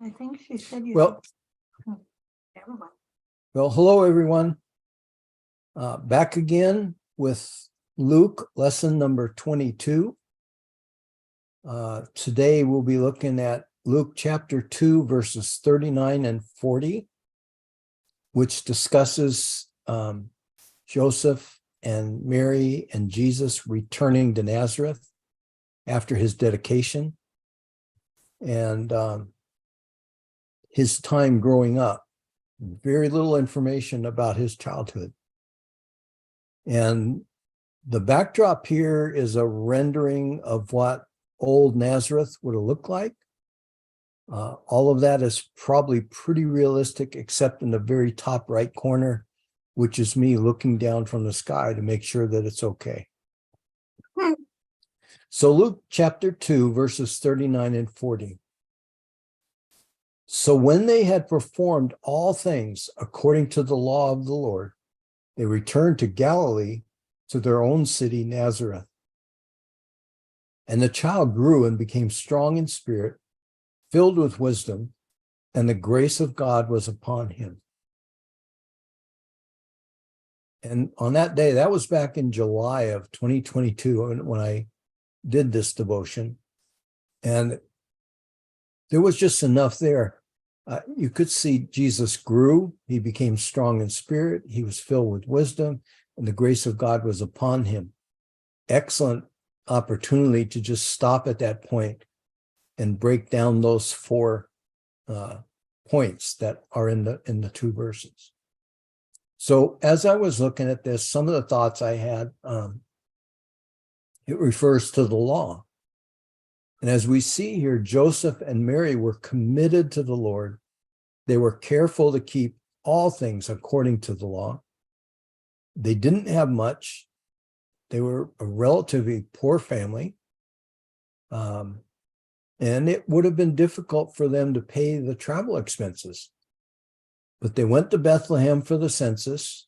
I think she said you. Well, Never mind. well, hello, everyone. Back again with Luke, lesson number 22. Today we'll be looking at Luke chapter 2, verses 39 and 40, which discusses Joseph and Mary and Jesus returning to Nazareth after his dedication and his time growing up. Very little information about his childhood. And the backdrop here is a rendering of what old Nazareth would have looked like. All of that is probably pretty realistic, except in the very top right corner, which is me looking down from the sky to make sure that it's okay. So Luke chapter 2, verses 39 and 40. So when they had performed all things according to the law of the Lord, they returned to Galilee, to their own city, Nazareth. And the child grew and became strong in spirit, filled with wisdom, and the grace of God was upon him. And on that day, that was back in July of 2022, when I did this devotion. And there was just enough there. You could see Jesus grew, he became strong in spirit, he was filled with wisdom, and the grace of God was upon him. Excellent opportunity to just stop at that point and break down those four points that are in the two verses. So as I was looking at this, some of the thoughts I had, it refers to the law. And as we see here, Joseph and Mary were committed to the Lord. They were careful to keep all things according to the law. They didn't have much. They were a relatively poor family. And it would have been difficult for them to pay the travel expenses. But they went to Bethlehem for the census.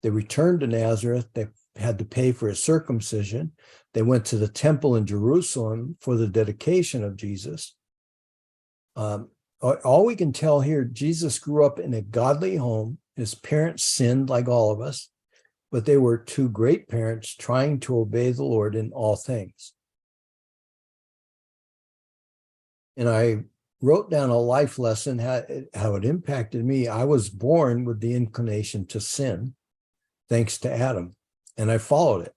They returned to Nazareth. They had to pay for his circumcision. They went to the temple in Jerusalem for the dedication of Jesus. All we can tell here, Jesus grew up in a godly home. His parents sinned like all of us, but they were two great parents trying to obey the Lord in all things. And I wrote down a life lesson, how it impacted me. I was born with the inclination to sin, thanks to Adam, and I followed it.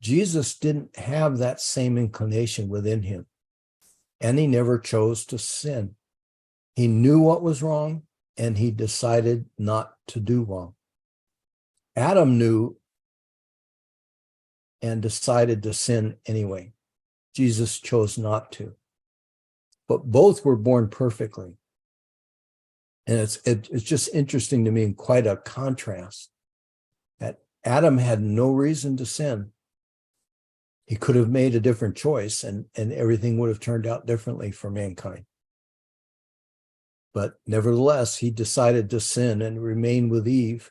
Jesus didn't have that same inclination within him, and he never chose to sin. He knew what was wrong, and he decided not to do wrong. Adam knew and decided to sin anyway. Jesus chose not to. But both were born perfectly. And it's just interesting to me, and quite a contrast, that Adam had no reason to sin. He could have made a different choice, and everything would have turned out differently for mankind. But nevertheless, he decided to sin and remain with Eve.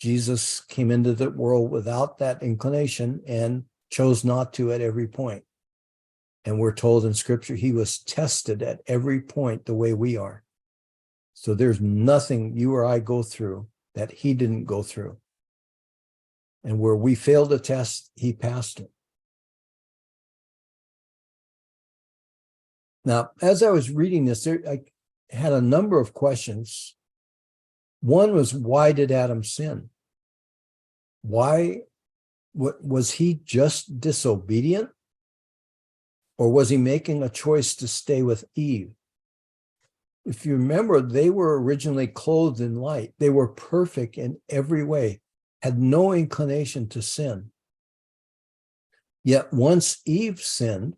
Jesus came into the world without that inclination and chose not to at every point. And we're told in Scripture, he was tested at every point the way we are. So there's nothing you or I go through that he didn't go through. And where we failed a test, he passed it. Now, as I was reading this, I had a number of questions. One was, why did Adam sin? Why? Was he just disobedient? Or was he making a choice to stay with Eve? If you remember, they were originally clothed in light. They were perfect in every way, had no inclination to sin. Yet once Eve sinned,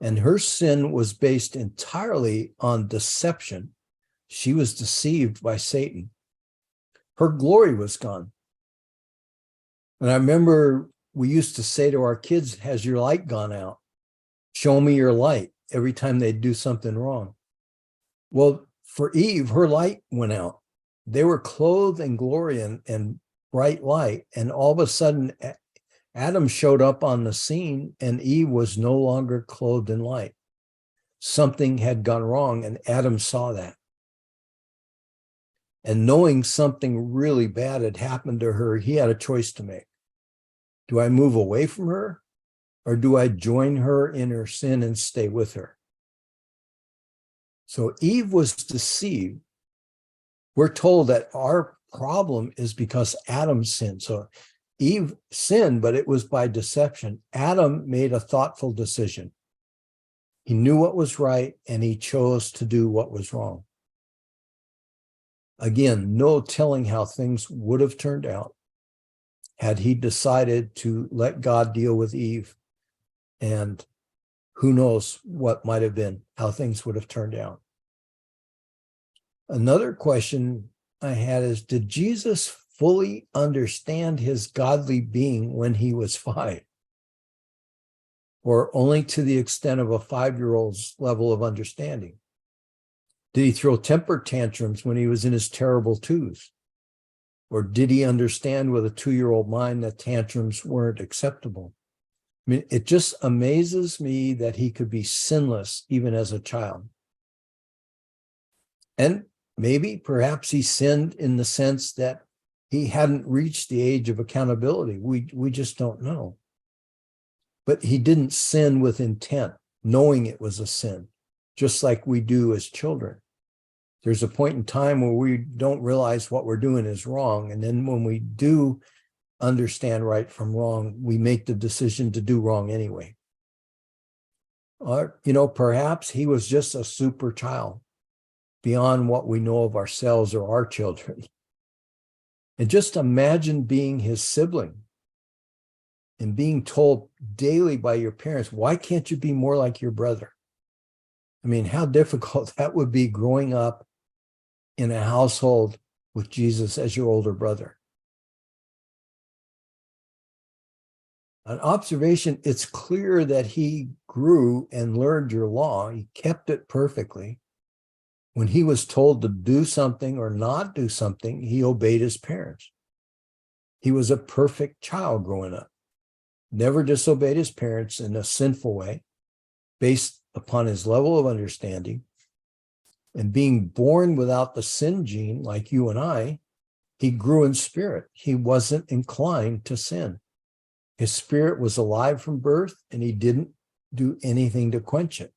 and her sin was based entirely on deception, she was deceived by Satan. Her glory was gone. And I remember we used to say to our kids, has your light gone out? Show me your light, every time they'd do something wrong. Well, for Eve, her light went out. They were clothed in glory and bright light. And all of a sudden, Adam showed up on the scene and Eve was no longer clothed in light. something had gone wrong, and Adam saw that. And knowing something really bad had happened to her, he had a choice to make. Do I move away from her, or do I join her in her sin and stay with her? So Eve was deceived. We're told that our problem is because Adam sinned. So Eve sinned, but it was by deception. Adam made a thoughtful decision. He knew what was right, and he chose to do what was wrong. Again, no telling how things would have turned out had he decided to let God deal with Eve. And who knows what might have been, how things would have turned out. Another question I had is, did Jesus fully understand his godly being when he was 5? Or only to the extent of a 5-year-old's level of understanding? Did he throw temper tantrums when he was in his terrible 2s? Or did he understand with a 2-year-old mind that tantrums weren't acceptable? I mean, it just amazes me that he could be sinless even as a child. And maybe, perhaps he sinned in the sense that he hadn't reached the age of accountability. We just don't know. But he didn't sin with intent, knowing it was a sin, just like we do as children. There's a point in time where we don't realize what we're doing is wrong. And then when we do understand right from wrong, we make the decision to do wrong anyway. Or, perhaps he was just a super child beyond what we know of ourselves or our children. And just imagine being his sibling and being told daily by your parents, why can't you be more like your brother? I mean, how difficult that would be growing up in a household with Jesus as your older brother. An observation, it's clear that he grew and learned your law. He kept it perfectly. When he was told to do something or not do something, he obeyed his parents. He was a perfect child growing up. Never disobeyed his parents in a sinful way, based upon his level of understanding. And being born without the sin gene, like you and I, he grew in spirit. He wasn't inclined to sin. His spirit was alive from birth, and he didn't do anything to quench it.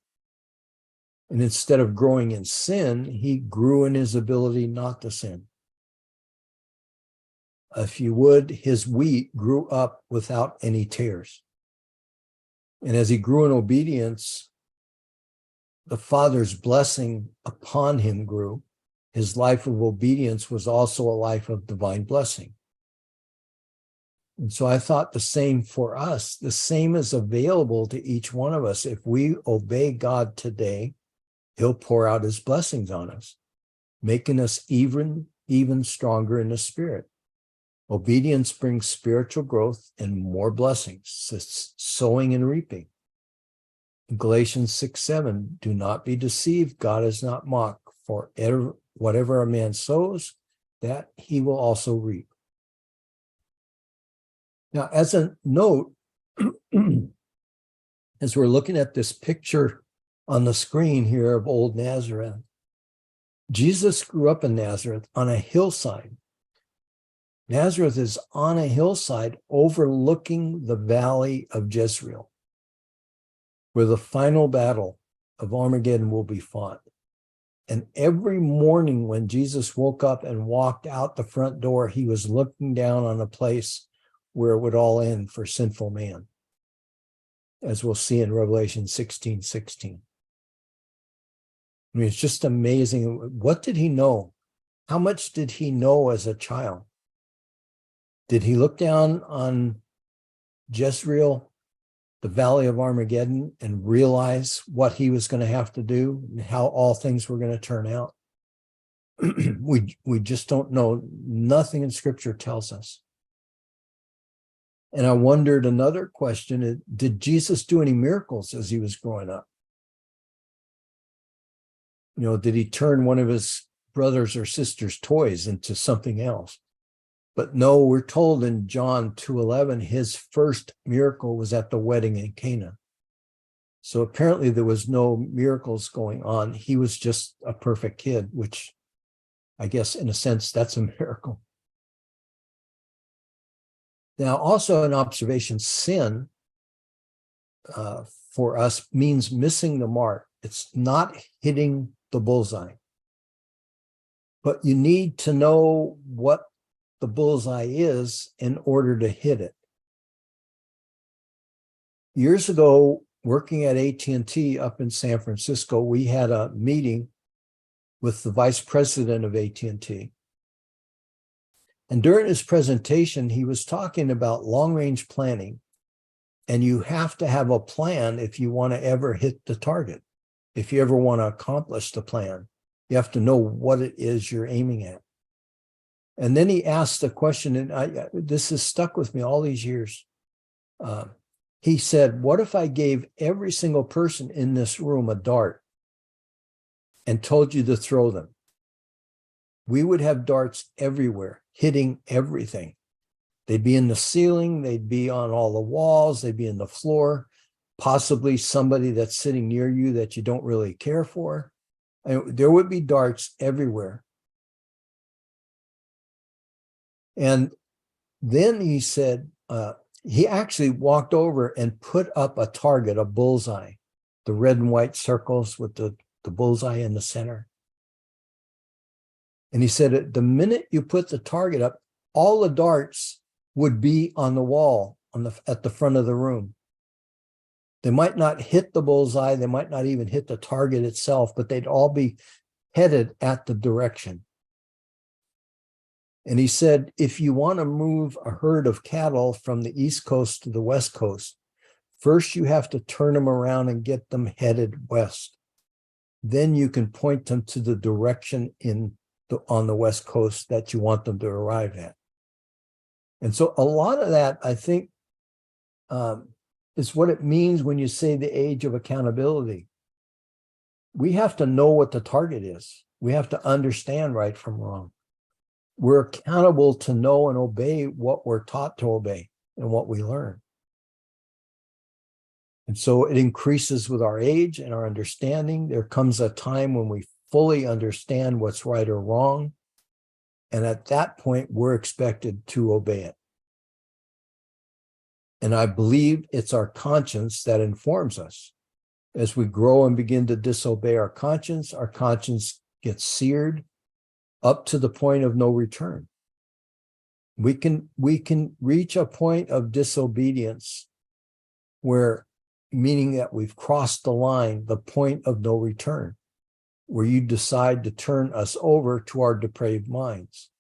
And instead of growing in sin, he grew in his ability not to sin. If you would, his wheat grew up without any tares. And as he grew in obedience, the Father's blessing upon him grew. His life of obedience was also a life of divine blessing. And so I thought the same for us. The same is available to each one of us. If we obey God today, he'll pour out his blessings on us, making us even stronger in the spirit. Obedience brings spiritual growth and more blessings. It's sowing and reaping. In Galatians 6:7, do not be deceived. God is not mocked. For whatever a man sows, that he will also reap. Now, as a note, as we're looking at this picture on the screen here of old Nazareth, Jesus grew up in Nazareth on a hillside. Nazareth is on a hillside overlooking the valley of Jezreel, where the final battle of Armageddon will be fought. And every morning when Jesus woke up and walked out the front door, he was looking down on a place where it would all end for sinful man, as we'll see in Revelation 16:16. I mean, it's just amazing. What did he know? How much did he know as a child? Did he look down on Jezreel, the valley of Armageddon, and realize what he was going to have to do and how all things were going to turn out? We just don't know. Nothing in Scripture tells us. And I wondered another question, did Jesus do any miracles as he was growing up? Did he turn one of his brothers or sisters' toys into something else? But no, we're told in John 2:11, his first miracle was at the wedding in Cana. So apparently there was no miracles going on. He was just a perfect kid, which I guess in a sense, that's a miracle. Now, also an observation, sin for us means missing the mark. It's not hitting the bullseye. But you need to know what the bullseye is in order to hit it. Years ago, working at AT&T up in San Francisco, we had a meeting with the vice president of AT&T. And during his presentation, he was talking about long-range planning. And you have to have a plan if you want to ever hit the target. If you ever want to accomplish the plan, you have to know what it is you're aiming at. And then he asked the question, and this has stuck with me all these years. He said, what if I gave every single person in this room a dart and told you to throw them? We would have darts everywhere, hitting everything. They'd be in the ceiling, they'd be on all the walls, they'd be in the floor, possibly somebody that's sitting near you that you don't really care for. And there would be darts everywhere. And then he said, he actually walked over and put up a target, a bullseye, the red and white circles with the bullseye in the center. And he said, the minute you put the target up, all the darts would be on the wall at the front of the room. They might not hit the bullseye, they might not even hit the target itself, but they'd all be headed at the direction. And he said, if you want to move a herd of cattle from the East Coast to the West Coast, first you have to turn them around and get them headed west. Then you can point them to the direction on the West Coast that you want them to arrive at. And so a lot of that, I think, is what it means when you say the age of accountability. We have to know what the target is. We have to understand right from wrong. We're accountable to know and obey what we're taught to obey and what we learn. And so it increases with our age and our understanding. There comes a time when we fully understand what's right or wrong. And at that point, we're expected to obey it. And I believe it's our conscience that informs us. As we grow and begin to disobey our conscience gets seared up to the point of no return. We can reach a point of disobedience where, meaning that we've crossed the line, the point of no return, where you decide to turn us over to our depraved minds.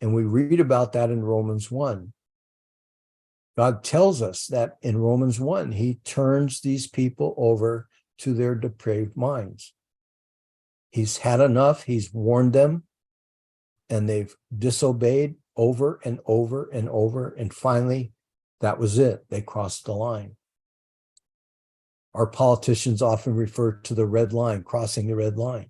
And we read about that in Romans 1. God tells us that in Romans 1, he turns these people over to their depraved minds. He's had enough. He's warned them, and they've disobeyed over and over and over. And finally, that was it. They crossed the line. Our politicians often refer to the red line, crossing the red line.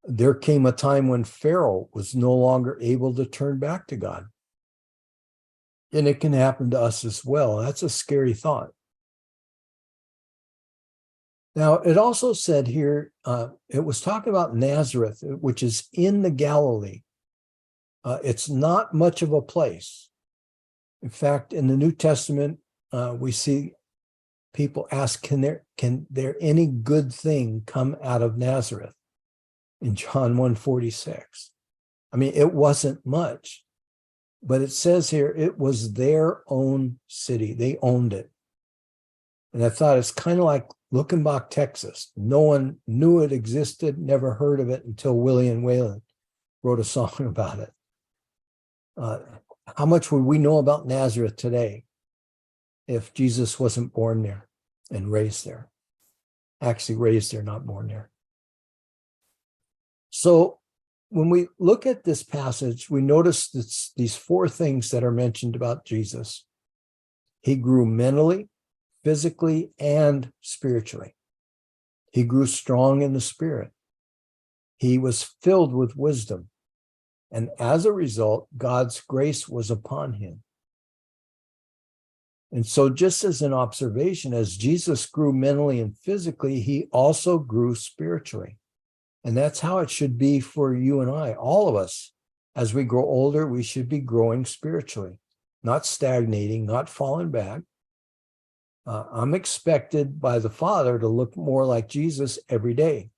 There came a time when Pharaoh was no longer able to turn back to God. And it can happen to us as well. That's a scary thought. Now, it also said here, it was talking about Nazareth, which is in the Galilee. It's not much of a place. In fact, in the New Testament, we see people ask, can there any good thing come out of Nazareth? In John 1:46. I mean, it wasn't much, but it says here, it was their own city. They owned it. And I thought it's kind of like Luckenbach, Texas. No one knew it existed, never heard of it until William Whalen wrote a song about it. How much would we know about Nazareth today if Jesus wasn't born there and raised there? Actually raised there, not born there. So when we look at this passage, we notice these four things that are mentioned about Jesus. He grew mentally, physically, and spiritually. He grew strong in the spirit. He was filled with wisdom. And as a result, God's grace was upon him. And so just as an observation, as Jesus grew mentally and physically, he also grew spiritually. And that's how it should be for you and I, all of us. As we grow older, we should be growing spiritually, not stagnating, not falling back. I'm expected by the Father to look more like Jesus every day.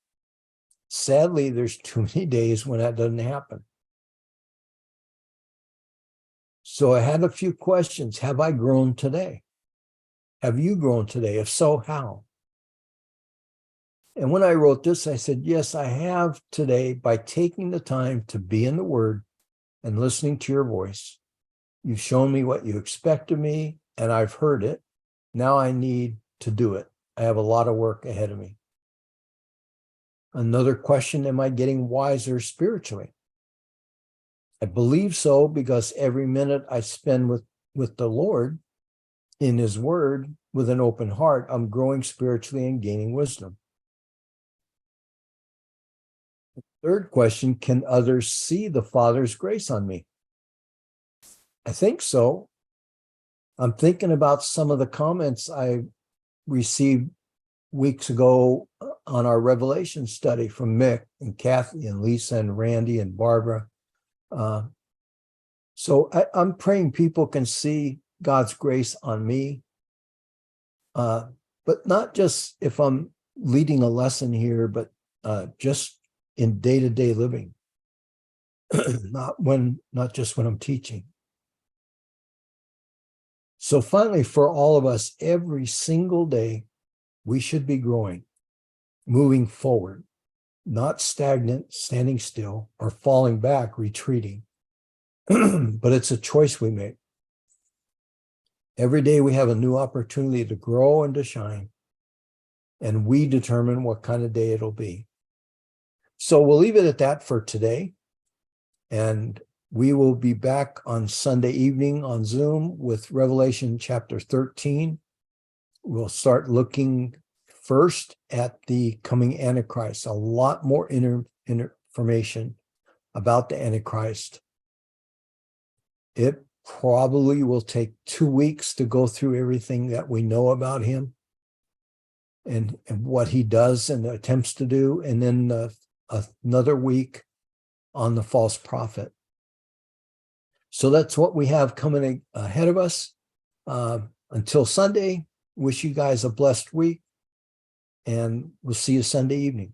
Sadly, there's too many days when that doesn't happen. So I had a few questions. Have I grown today? Have you grown today? If so, how? And when I wrote this, I said, yes, I have today by taking the time to be in the Word and listening to your voice. You've shown me what you expect of me, and I've heard it. Now I need to do it. I have a lot of work ahead of me. Another question, am I getting wiser spiritually? I believe so, because every minute I spend with the Lord in his word with an open heart, I'm growing spiritually and gaining wisdom. Third question, can others see the Father's grace on me? I think so. I'm thinking about some of the comments I received weeks ago on our Revelation study from Mick and Kathy and Lisa and Randy and Barbara. So I'm praying people can see God's grace on me, but not just if I'm leading a lesson here, but just in day-to-day living, not just when I'm teaching. So finally, for all of us, every single day, we should be growing, moving forward, not stagnant, standing still, or falling back, retreating. But it's a choice we make. Every day we have a new opportunity to grow and to shine, and we determine what kind of day it'll be. So we'll leave it at that for today, and we will be back on Sunday evening on Zoom with Revelation chapter 13. We'll start looking first at the coming Antichrist, a lot more information about the Antichrist. It probably will take 2 weeks to go through everything that we know about him and what he does and attempts to do, and then another week on the false prophet. So that's what we have coming ahead of us. Until Sunday, wish you guys a blessed week, and we'll see you Sunday evening.